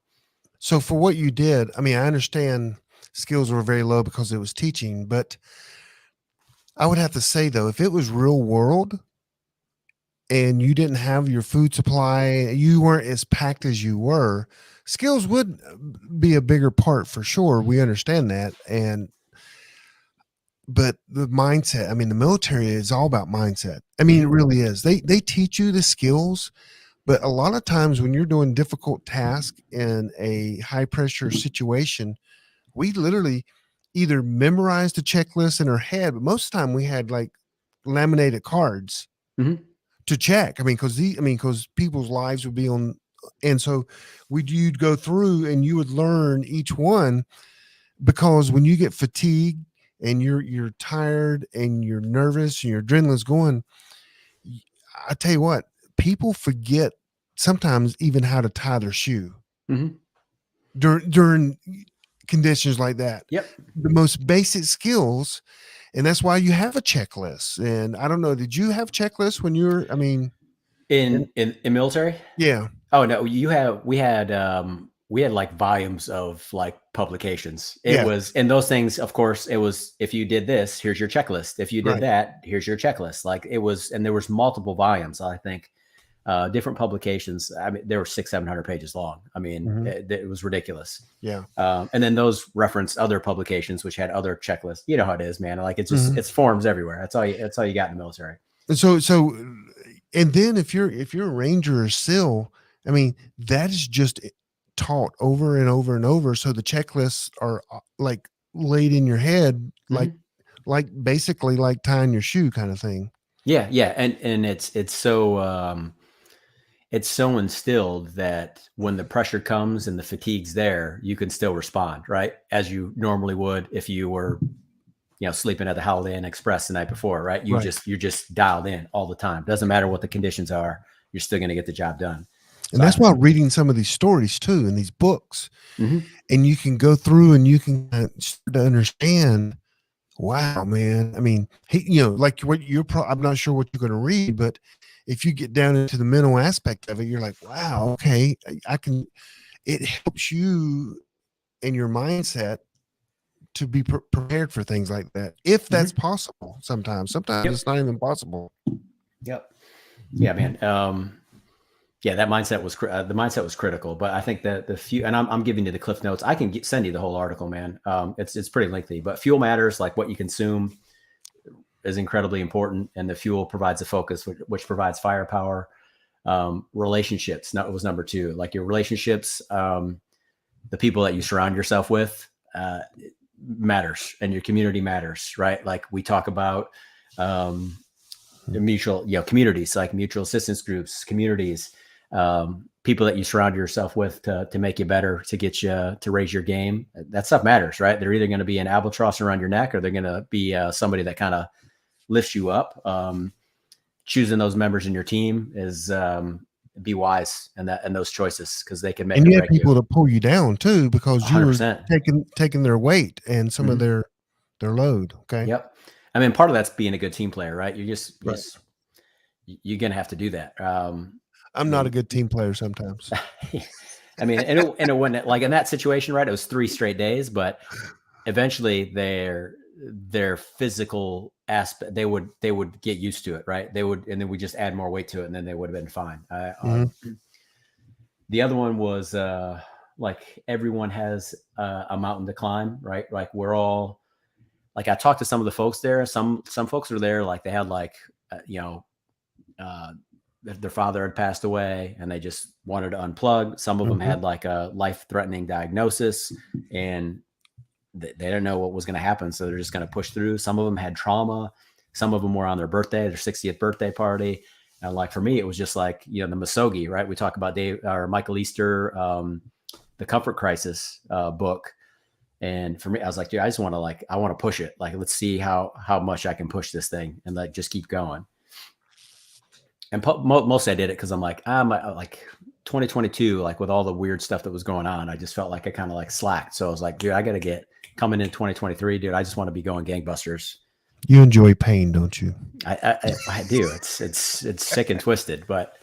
So for what you did, I mean, I understand skills were very low because it was teaching, but I would have to say though, if it was real world and you didn't have your food supply, you weren't as packed as you were, skills would be a bigger part for sure. We understand that. But the mindset, I mean, the military is all about mindset. I mean, it really is. They teach you the skills, but a lot of times when you're doing difficult tasks in a high pressure situation, we literally either memorized the checklist in our head, but most of the time we had like laminated cards to check. I mean, because people's lives would be on, and so you'd go through and you would learn each one, because when you get fatigued and you're tired and you're nervous and your adrenaline's going, I tell you what, people forget sometimes even how to tie their shoe during conditions like that. Yep. The most basic skills. And that's why you have a checklist. And I don't know, did you have checklists when you were, I mean, in military? Yeah. Oh no, we had like volumes of like publications. It was, and those things, of course, it was, if you did this, here's your checklist. If you did that, here's your checklist. Like it was, and there was multiple volumes, I think, different publications. I mean, they were 600-700 pages long. I mean, it was ridiculous. Yeah. And then those referenced other publications, which had other checklists. You know how it is, man. Like it's just, it's forms everywhere. That's all you got in the military. And so, and then if you're a Ranger or SEAL, I mean, that is just taught over and over and over. So the checklists are like laid in your head, like basically like tying your shoe kind of thing. Yeah. Yeah. And it's so instilled that when the pressure comes and the fatigue's there, you can still respond, right? As you normally would if you were, sleeping at the Holiday Inn Express the night before, right? You're just dialed in all the time. Doesn't matter what the conditions are, you're still going to get the job done. And that's why reading some of these stories too, in these books, and you can go through and you can start to understand, wow, man. I mean, like what I'm not sure what you're going to read, but if you get down into the mental aspect of it, you're like, wow, okay, it helps you in your mindset to be prepared for things like that. If that's possible, sometimes it's not even possible. Yep. Yeah, man. Yeah, that mindset was the mindset was critical, but I think that the few, and I'm giving you the cliff notes. I can send you the whole article, man. It's pretty lengthy, but fuel matters. Like what you consume is incredibly important, and the fuel provides a focus, which provides firepower. Relationships was number 2. Like your relationships, the people that you surround yourself with matters, and your community matters, right? Like we talk about mutual, communities, like mutual assistance groups, communities. People that you surround yourself with to make you better, to get you to raise your game. That stuff matters, right? They're either going to be an albatross around your neck, or they're going to be somebody that kind of lifts you up. Choosing those members in your team is be wise and those choices, because they can make. And you have people to pull you down too, because 100%. you're taking their weight and some of their load. Okay. Yep. I mean, part of that's being a good team player, right? You're going to have to do that. I'm not a good team player sometimes. I mean, and it wouldn't, like in that situation, right? It was 3 straight days, but eventually their physical aspect, they would get used to it, right? They would, and then we just add more weight to it, and then they would have been fine. The other one was like everyone has a mountain to climb, right? Like we're all, like I talked to some of the folks there. Some folks were there, like they had like their father had passed away and they just wanted to unplug. Some of them had like a life-threatening diagnosis, and they didn't know what was going to happen, so they're just going to push through. Some of them had trauma. Some of them were on their 60th birthday party. And like for me, it was just like, the Misogi, right? We talk about Michael Easter, the Comfort Crisis book. And for me, I was like, dude, I just want to I want to push it. Like, let's see how much I can push this thing and like just keep going. And mostly I did it because I'm like 2022, like with all the weird stuff that was going on, I just felt like I kind of like slacked. So I was like, dude, I got to get coming in 2023, dude. I just want to be going gangbusters. You enjoy pain, don't you? I do. It's sick and twisted, but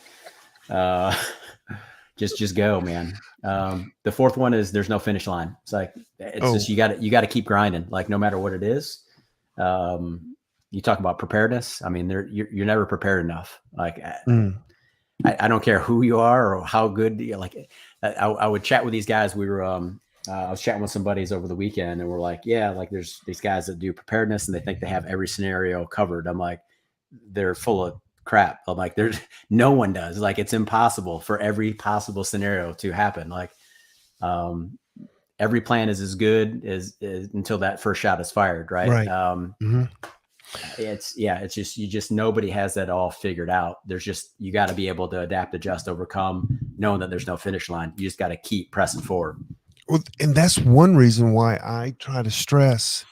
just go, man. The fourth one is there's no finish line. It's like, just, you got to keep grinding, like no matter what it is. you talk about preparedness. I mean, you're never prepared enough. Like I don't care who you are or how good I would chat with these guys. We were I was chatting with some buddies over the weekend, and we're like, yeah, like there's these guys that do preparedness and they think they have every scenario covered. I'm like, they're full of crap. I'm like, there's no one does. Like, it's impossible for every possible scenario to happen. Like, every plan is as good as until that first shot is fired. Right. It's just nobody has that all figured out. There's just, you got to be able to adapt, adjust, overcome, knowing that there's no finish line. You just got to keep pressing forward. Well, and that's one reason why I try to stress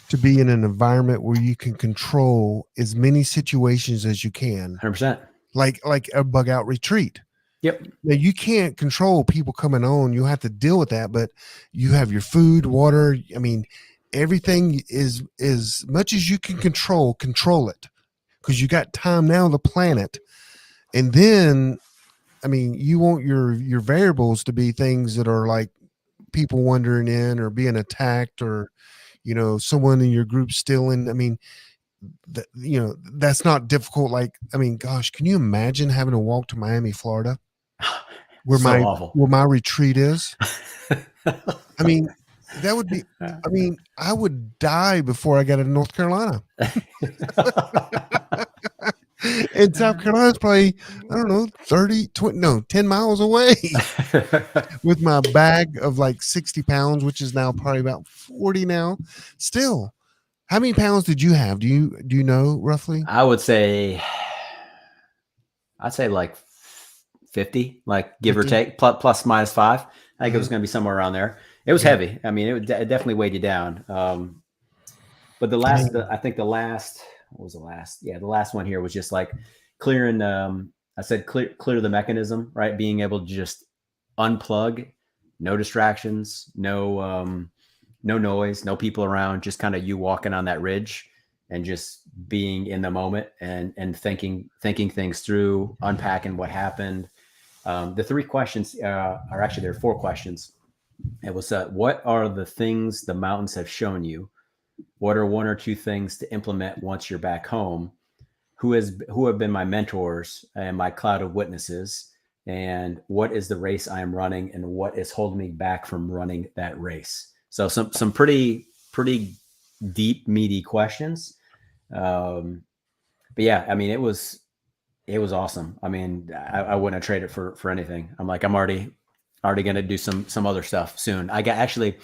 to be in an environment where you can control as many situations as you can. 100%. Like a bug out retreat. Yep. Now, you can't control people coming on. You have to deal with that, but you have your food, water. I mean, everything is as much as you can control it, because you got time now to plan it. And then, I mean, you want your variables to be things that are like people wandering in or being attacked, or, you know, someone in your group stealing. I mean, you know, that's not difficult. Like, I mean, gosh, can you imagine having to walk to Miami, Florida, where where my retreat is? I mean, that would be, I mean, I would die before I got to North Carolina. And South Carolina is probably, I don't know, 10 miles away with my bag of like 60 pounds, which is now probably about 40 now. Still, how many pounds did you have? Do you know roughly? I'd say like 50, like give 50? Or take, plus minus 5. I think it was going to be somewhere around there. It was heavy. I mean, it definitely weighed you down. But what was the last? Yeah, the last one here was just like clearing. I said clear the mechanism, right? Being able to just unplug, no distractions, no noise, no people around, just kind of you walking on that ridge and just being in the moment and thinking things through, unpacking what happened. The 3 questions are actually, there are 4 questions. It was what are the things the mountains have shown you? What are 1 or 2 things to implement once you're back home? Who have been my mentors and my cloud of witnesses? And what is the race I am running, and what is holding me back from running that race? So some pretty deep, meaty questions. But yeah, I mean, it was awesome. I mean, I wouldn't have traded it for anything. I'm like, I'm already going to do some other stuff soon. I got, actually,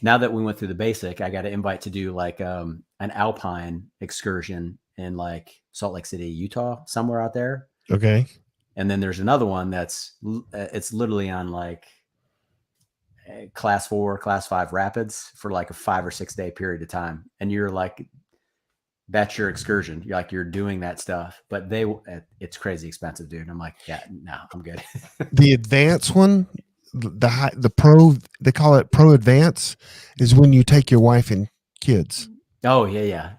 now that we went through the basic, I got an invite to do like an alpine excursion in like Salt Lake City, Utah, somewhere out there. Okay. And then there's another one it's literally on like class 4, class 5 rapids for like a 5 or 6 day period of time. And you're like, that's your excursion. You're like, you're doing that stuff, but it's crazy expensive, dude. I'm like, yeah, no, I'm good. The advanced one, the pro, they call it pro advance, is when you take your wife and kids. Oh yeah.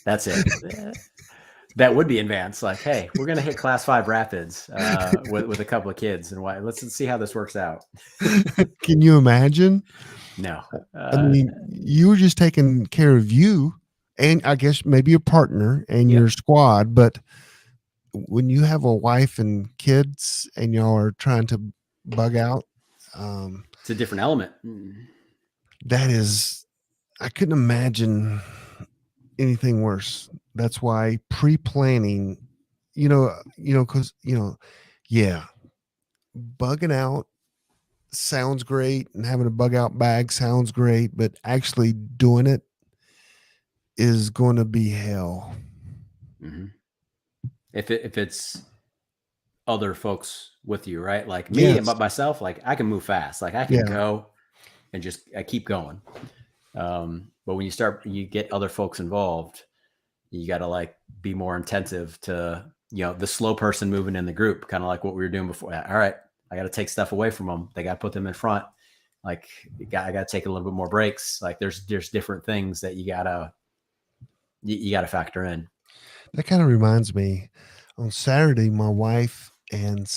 That's it. That would be advanced. Like, hey, we're going to hit class 5 rapids with a couple of kids, and let's see how this works out. Can you imagine? No. I mean, you were just taking care of you and I guess maybe your partner and your squad. But when you have a wife and kids and y'all are trying to bug out, it's a different element. That is, I couldn't imagine anything worse. That's why pre-planning, because, bugging out sounds great and having a bug out bag sounds great, but actually doing it is going to be hell. Mm-hmm. If it's other folks with you, right? Like me and myself, like I can move fast, like I can go and I keep going. But when you get other folks involved, you got to like be more attentive to, the slow person moving in the group, kind of like what we were doing before. All right, I got to take stuff away from them. They got to put them in front. Like I got to take a little bit more breaks. Like there's different things that you gotta factor in. That kind of reminds me, on Saturday, my wife and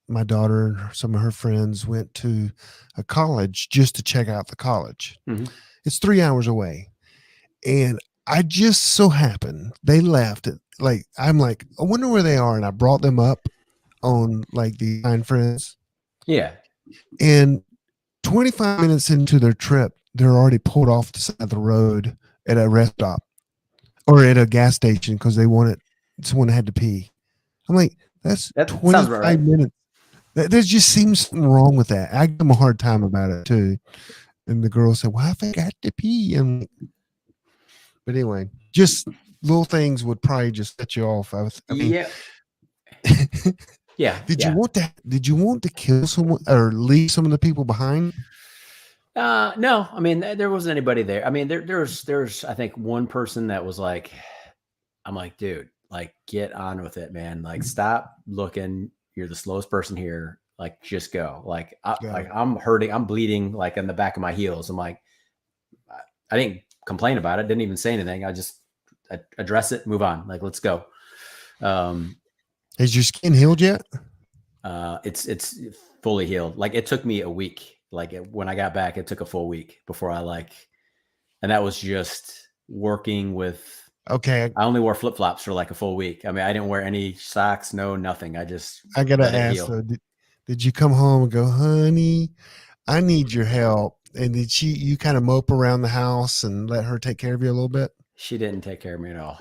my daughter and some of her friends went to a college just to check out the college. Mm-hmm. It's 3 hours away. And I just so happened they left it. Like I'm like, I wonder where they are, and I brought them up on like the Kind Friends, Yeah. and 25 minutes into their trip, they're already pulled off the side of the road at a rest stop or at a gas station because they wanted someone had to pee. I'm like, that's That sounds about 25 right. minutes. There just seems something wrong with that. I give them a hard time about it too. And the girl said, "Well, I forgot to pee." And but anyway, just little things would probably just set you off. I mean, Yeah. Yeah. did you Yeah. want to? Did you want to kill someone or leave some of the people behind? No, I mean, there wasn't anybody there. I mean, there's, I think one person that was like, I'm like, dude, like, get on with it, man. Like, stop looking. You're the slowest person here. Like, just go. Like, Yeah. I'm hurting. I'm bleeding like in the back of my heels. I'm like, I didn't complain about it. Didn't even say anything. I just address it, move on. Like, let's go. Um, Has your skin healed yet? it's fully healed. Like, it took me a week. Like, when I got back, it took a full week before and that was just working with. Okay, I only wore flip flops for like a full week. I mean, I didn't wear any socks, no nothing. I just I gotta let it ask heal. though. Did you come home and go, honey? I need your help. And did you kind of mope around the house and let her take care of you a little bit? She didn't take care of me at all.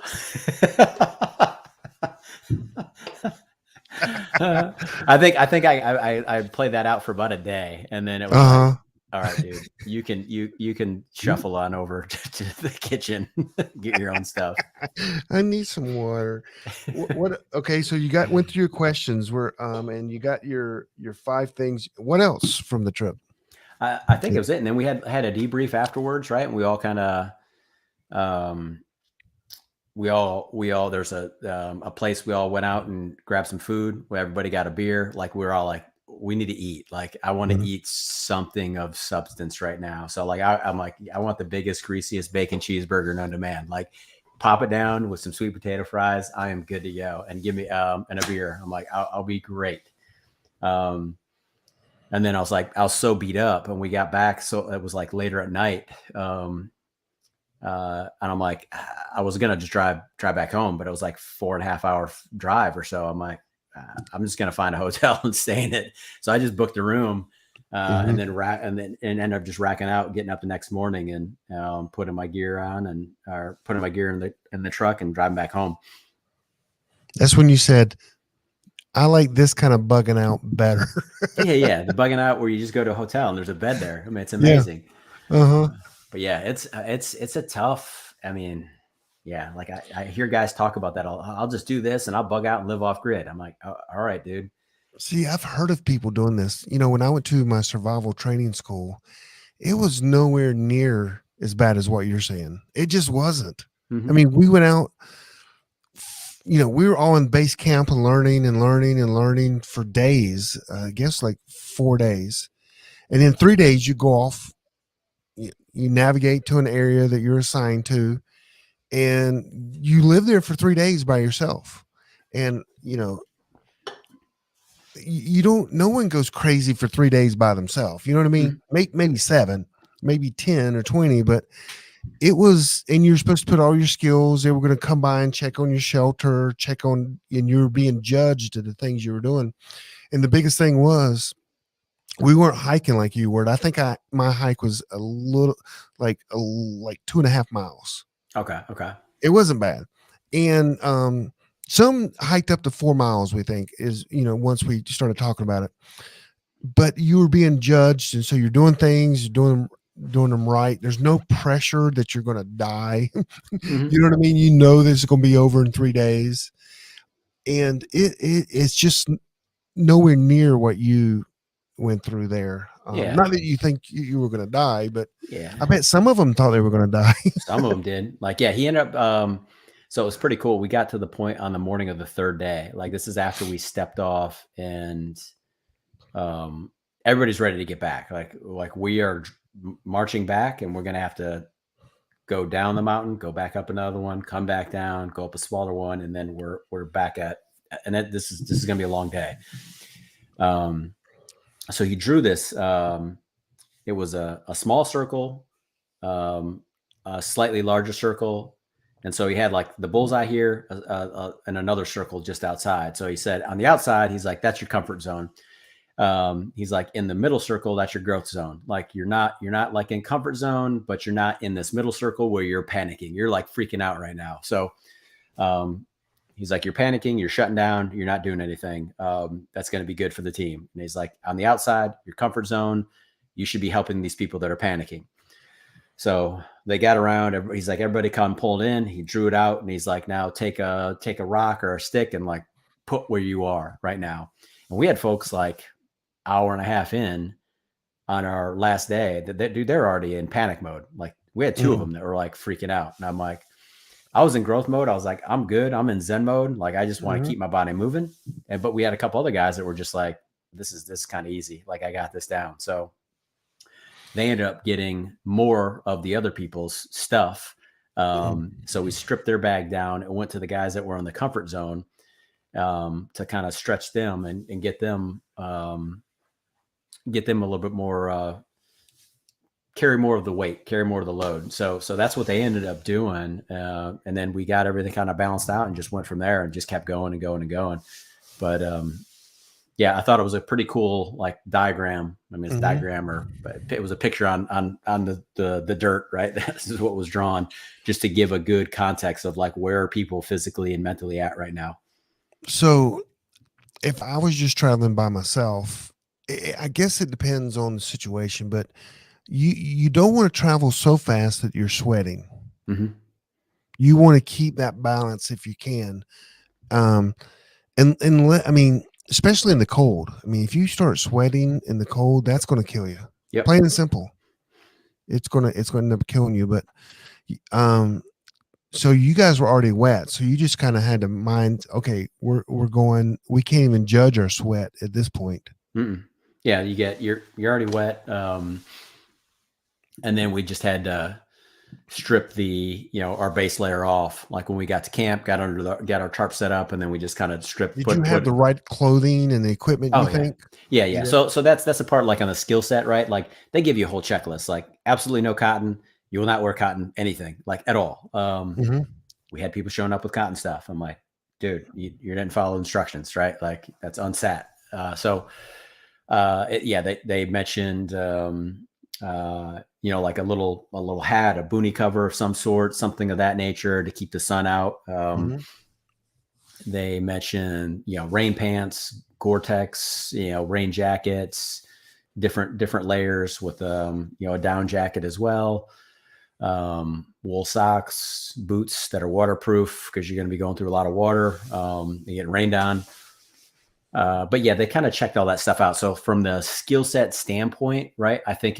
I played that out for about a day, and then it was like, Uh all right, dude, you can shuffle on over to the kitchen, get your own stuff. huh. I need some water. What? Okay, so you went through your questions, where and you got your 5 things. What else from the trip? I think it was it, and then we had a debrief afterwards, right? And we all kind of um we all there's a place we all went out and grabbed some food where everybody got a beer. Like, we were all like, we need to eat. Like, I want to Mhm. eat something of substance right now. So like, I'm like, I want the biggest, greasiest bacon cheeseburger known to man. Like, pop it down with some sweet potato fries. I am good to go. And give me and a beer. I'm like, I'll be great. Um, and then I was like, I was so beat up, and we got back. So it was like later at night. And I'm like, I was gonna just drive back home, but it was like 4.5 hour drive or so. I'm like, I'm just gonna find a hotel and stay in it. So I just booked a room, and Mhm. then ended up just racking out, getting up the next morning and putting my gear on or putting my gear in the truck and driving back home. That's when you said, "I like this kind of bugging out better." Yeah, the bugging out where you just go to a hotel and there's a bed there. I mean, it's Yeah. amazing. Uh-huh. But yeah, it's a tough. I mean, yeah, like I hear guys talk about that. I'll just do this and I'll bug out and live off grid. I'm like, oh, all right, dude. See, I've heard of people doing this. When I went to my survival training school, it was nowhere near as bad as what you're saying. It just wasn't. I Mm-hmm. mean, we went out, we were all in base camp and learning and learning and learning for days. I guess like 4 days. And in 3 days, you go off, you navigate to an area that you're assigned to, and you live there for 3 days by yourself. And, you don't, no one goes crazy for 3 days by themselves. You know what I mean? Mm-hmm. Maybe 7, maybe 10 or 20, but it was, and you're supposed to put all your skills. They were going to come by and check on your shelter, and you were being judged to the things you were doing. And the biggest thing was, we weren't hiking like you were. I think my hike was a little like 2.5 miles. Okay. It wasn't bad. And some hiked up to 4 miles, we think, is, once we started talking about it. But you were being judged, and so you're doing things, doing them right. There's no pressure that you're going to die. Mm-hmm. You know what I mean? You know this is going to be over in 3 days, and it's just nowhere near what you went through there. Yeah, Not that you think you were going to die, but yeah. I bet some of them thought they were going to die. Some of them did. Like, yeah, he ended up. So it was pretty cool. We got to the point on the morning of the third day. Like, this is after we stepped off, and um, everybody's ready to get back. Like we are marching back, and we're gonna have to go down the mountain, go back up another one, come back down, go up a smaller one, and then we're back at. And this is gonna be a long day. So he drew this. It was a small circle, a slightly larger circle, And so he had like the bullseye here and another circle just outside. So he said on the outside, he's like, that's your comfort zone. He's like, in the middle circle, that's your growth zone. Like you're not like in comfort zone, but you're not in this middle circle where you're panicking. You're like freaking out right now. So he's like, you're panicking, you're shutting down, you're not doing anything. That's going to be good for the team. And he's like, on the outside, your comfort zone, you should be helping these people that are panicking. So they got around. He's like, everybody come pulled in. He drew it out, and he's like, now take a rock or a stick and like put where you are right now. And we had folks like hour and a half in on our last day that dude, they're already in panic mode. Like we had two of them that were like freaking out. And I'm like, I was in growth mode. I was like, I'm good. I'm in Zen mode. Like I just want to keep my body moving. But we had a couple other guys that were just like, this is kind of easy. Like I got this down. So they ended up getting more of the other people's stuff. So we stripped their bag down and went to the guys that were in the comfort zone to kind of stretch them and get them a little bit more, carry more of the weight, carry more of the load. So that's what they ended up doing. And then we got everything kind of balanced out and just went from there and just kept going and going and going. But yeah, I thought it was a pretty cool like diagram. I mean, it's a diagram, but it was a picture on the dirt, right? This is what was drawn just to give a good context of like where are people physically and mentally at right now. So if I was just traveling by myself, I guess it depends on the situation, but you don't want to travel so fast that you're sweating. You want to keep that balance if you can. I mean, especially in the cold. I mean, if you start sweating in the cold, that's going to kill you. Yep. Plain and simple. It's going to end up killing you. But, so you guys were already wet. So you just kind of had to mind, okay, we're going, we can't even judge our sweat at this point. Yeah. You're already wet. And then we just had to strip our base layer off. Like when we got to camp, got our tarp set up, and then we just kind of stripped. Did you have the right clothing and the equipment? You think? Yeah. So that's a part like on the skill set, right? Like they give you a whole checklist, like absolutely no cotton. You will not wear cotton, anything like at all. We had people showing up with cotton stuff. I'm like, dude, you didn't follow instructions, right? Like that's unsat. They mentioned, like a little hat, a boonie cover of some sort, something of that nature to keep the sun out. They mentioned, rain pants, Gore-Tex, rain jackets, different layers with, a down jacket as well. Wool socks, boots that are waterproof because you're going to be going through a lot of water. You get rained on. But yeah, they kind of checked all that stuff out. So from the skill set standpoint, right, I think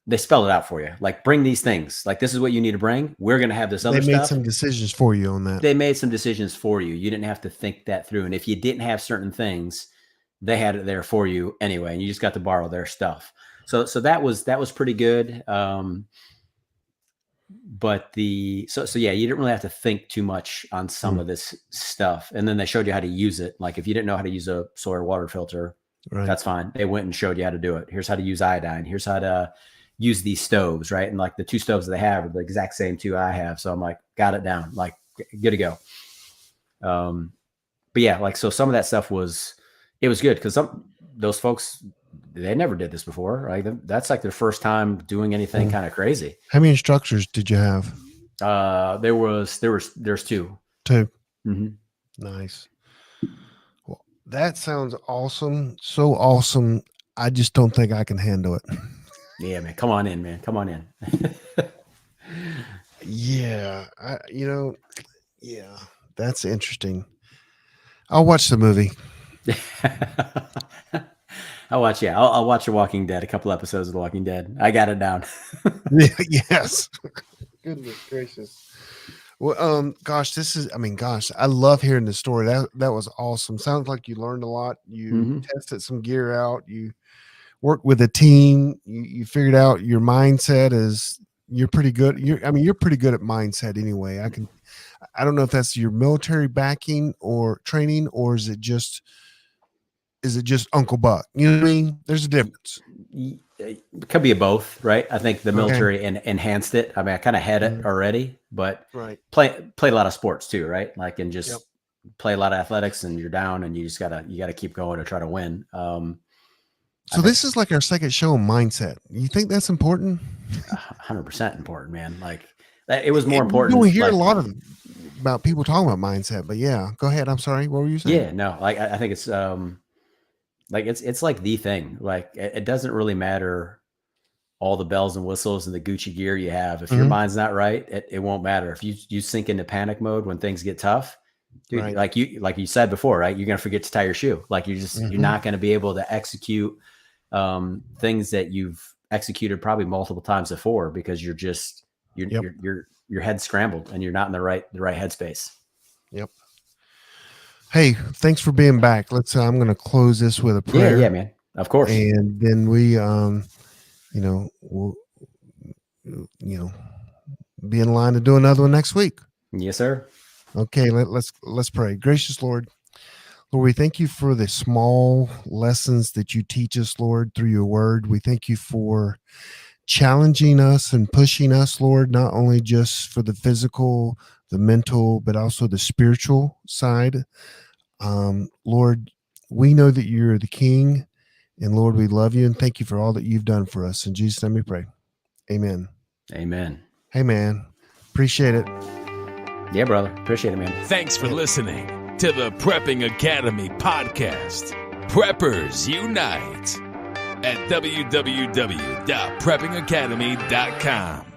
they spelled it out for you. Like, bring these things. Like, this is what you need to bring. We're going to have this other stuff. They made some decisions for you on that. They made some decisions for you. You didn't have to think that through. And if you didn't have certain things, they had it there for you anyway, and you just got to borrow their stuff. So that was pretty good. But you didn't really have to think too much on some of this stuff. And then they showed you how to use it. Like if you didn't know how to use a solar water filter, that's fine. They went and showed you how to do it. Here's how to use iodine. Here's how to use these stoves, right? And like the two stoves that they have are the exact same two I have. So I'm like, got it down, like good to go. But yeah, like, so some of that stuff was good because those folks, they never did this before, right? That's like their first time doing anything kind of crazy. How many instructors did you have? There's two. Two. Nice. Well, that sounds awesome. So awesome. I just don't think I can handle it. Yeah, man. Come on in, man. Come on in. Yeah. Yeah, that's interesting. I'll watch the movie. I'll watch The Walking Dead, a couple episodes of The Walking Dead. I got it down. Yes. Goodness gracious. Well, I love hearing the story. That was awesome. Sounds like you learned a lot. You tested some gear out. You worked with a team. You figured out your mindset is you're pretty good. You're pretty good at mindset anyway. I don't know if that's your military backing or training, or is it just Uncle Buck? You know what I mean? There's a difference. it could be a both, right? I think the Okay. military enhanced it. I mean, I kind of had it Mhm. already, but Right. played a lot of sports too, right? Like, and just Yep. play a lot of athletics, and you're down, and you gotta keep going to try to win. I So think this is like our second show on mindset. You think that's important? 100% important, man. Like, it was more You don't important. hear a Like, lot about people talking about mindset, but yeah, go ahead. I'm sorry. What were you saying? yeah, no, like I think it's like it's like the thing. Like, it doesn't really matter all the bells and whistles and the Gucci gear you have. If your Mhm. mind's not right, it won't matter. If you sink into panic mode when things get tough, dude, Right. like you said before, right? You're gonna forget to tie your shoe. Like, you're Mhm. not gonna be able to execute things that you've executed probably multiple times before, because you're just Yep. your head's scrambled and you're not in the right headspace. Yep. Hey, thanks for being back. I'm going to close this with a prayer. Yeah, man. Of course. And then we, we'll, be in line to do another one next week. Yes, sir. Okay. Let's pray. Gracious Lord, we thank you for the small lessons that you teach us, Lord, through your word. We thank you for challenging us and pushing us, Lord, not only just for the physical, the mental, but also the spiritual side. Lord, we know that you're the King, and Lord, we love you and thank you for all that you've done for us. In Jesus' name we pray. Amen. Amen. Hey, man. Appreciate it. Yeah, brother. Appreciate it, man. Thanks for listening to the Prepping Academy podcast. Preppers Unite at www.preppingacademy.com.